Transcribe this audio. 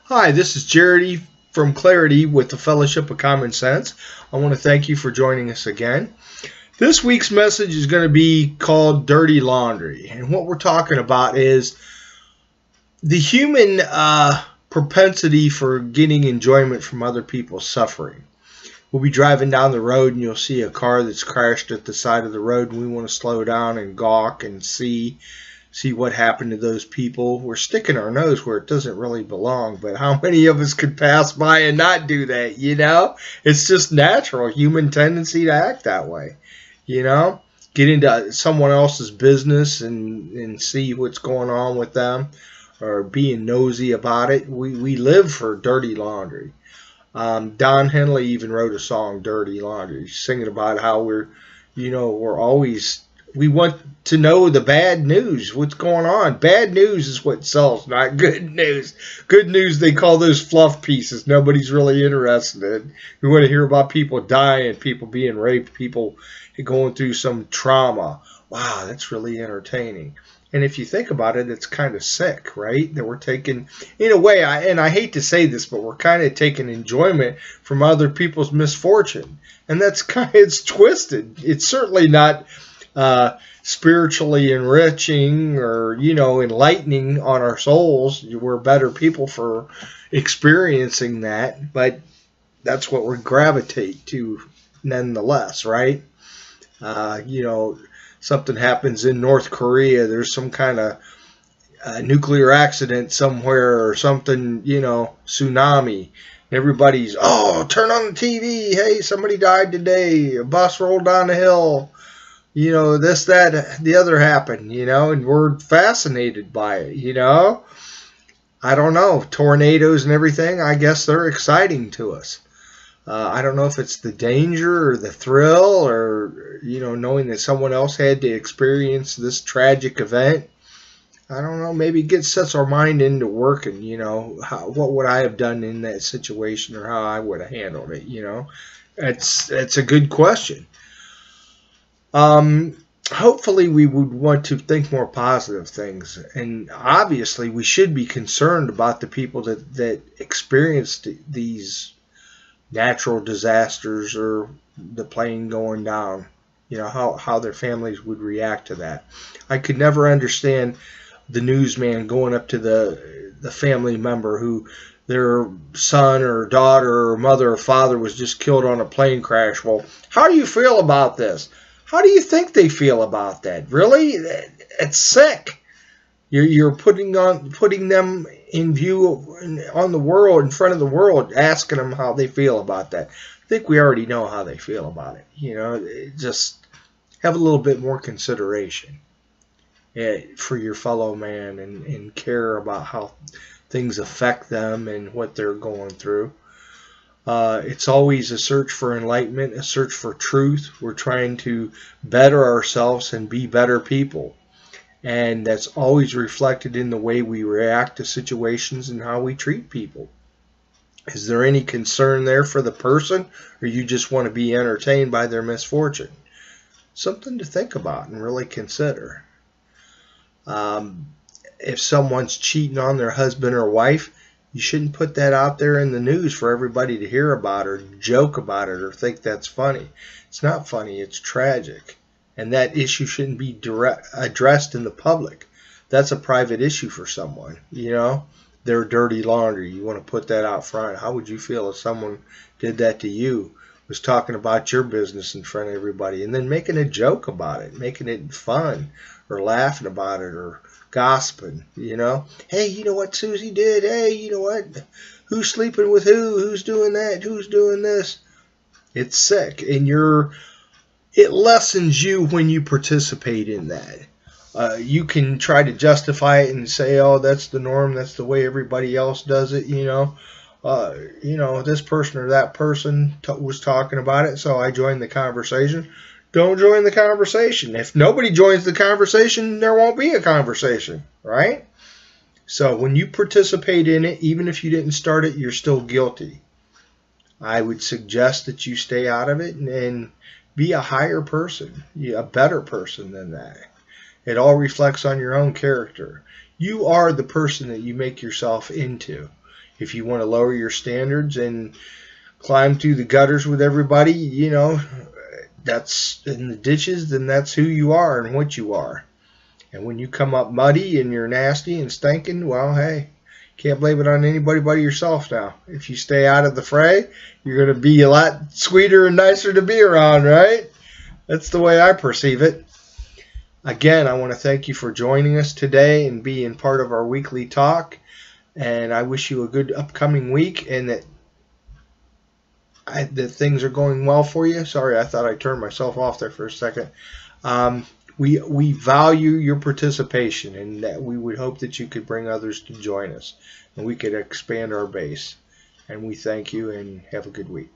Hi, this is Charity from Clarity with the Fellowship of Common Sense. I want to thank you for joining us again. This week's message is going to be called Dirty Laundry. And what we're talking about is the human propensity for getting enjoyment from other people's suffering. We'll be driving down the road and you'll see a car that's crashed at the side of the road, and we want to slow down and gawk and see what happened to those people. We're sticking our nose where it doesn't really belong, but how many of us could pass by and not do that, It's just natural human tendency to act that way, Get into someone else's business and see what's going on with them, or being nosy about it. We live for dirty laundry. Don Henley even wrote a song, Dirty Laundry, singing about how we want to know the bad news, what's going on. Bad news is what sells, not good news. Good news, they call those fluff pieces. Nobody's really interested in. We want to hear about people dying, people being raped, people going through some trauma. Wow, that's really entertaining. And if you think about it, it's kind of sick, right? That we're taking, in a way, I hate to say this, but we're kind of taking enjoyment from other people's misfortune. And it's twisted. It's certainly not spiritually enriching or, enlightening on our souls. We're better people for experiencing that, but that's what we gravitate to nonetheless, right? Something happens in North Korea, there's some kind of nuclear accident somewhere or something, tsunami. Everybody's, turn on the TV. Hey, somebody died today. A bus rolled down the hill. This, that, the other happened, and we're fascinated by it, I don't know. Tornadoes and everything, I guess they're exciting to us. I don't know if it's the danger or the thrill or, knowing that someone else had to experience this tragic event. I don't know. Maybe it sets our mind into working, what would I have done in that situation or how I would have handled it, It's a good question. Hopefully we would want to think more positive things. And obviously we should be concerned about the people that experienced these natural disasters or the plane going down, how their families would react to that. I could never understand the newsman going up to the family member who their son or daughter or mother or father was just killed on a plane crash. Well, how do you feel about this? How do you think they feel about that? Really? It's sick. You're putting them in view on the world, in front of the world, asking them how they feel about that. I think we already know how they feel about it. Just have a little bit more consideration for your fellow man and care about how things affect them and what they're going through. It's always a search for enlightenment, a search for truth. We're trying to better ourselves and be better people. And that's always reflected in the way we react to situations and how we treat people. Is there any concern there for the person, or you just want to be entertained by their misfortune? Something to think about and really consider. If someone's cheating on their husband or wife, you shouldn't put that out there in the news for everybody to hear about or joke about it or think that's funny. It's not funny. It's tragic. And that issue shouldn't be addressed in the public. That's a private issue for someone, Their dirty laundry. You want to put that out front. How would you feel if someone did that to you, was talking about your business in front of everybody, and then making a joke about it, making it fun, or laughing about it, or gossiping, Hey, you know what Susie did? Hey, you know what? Who's sleeping with who? Who's doing that? Who's doing this? It's sick, and it lessens you when you participate in that. You can try to justify it and say, oh, that's the norm, that's the way everybody else does it, this person or that person was talking about it, so I joined the conversation. Don't join the conversation. If nobody joins the conversation, there won't be a conversation, right? So when you participate in it, even if you didn't start it, you're still guilty. I would suggest that you stay out of it and be a higher person, a better person than that. It all reflects on your own character. You are the person that you make yourself into. If you want to lower your standards and climb through the gutters with everybody, you know, that's in the ditches, then that's who you are and what you are. And when you come up muddy and you're nasty and stinking, well, hey, can't blame it on anybody but yourself now. If you stay out of the fray, you're going to be a lot sweeter and nicer to be around, right? That's the way I perceive it. Again, I want to thank you for joining us today and being part of our weekly talk. And I wish you a good upcoming week and that things are going well for you. Sorry, I thought I turned myself off there for a second. We value your participation, and that we would hope that you could bring others to join us and we could expand our base. And we thank you and have a good week.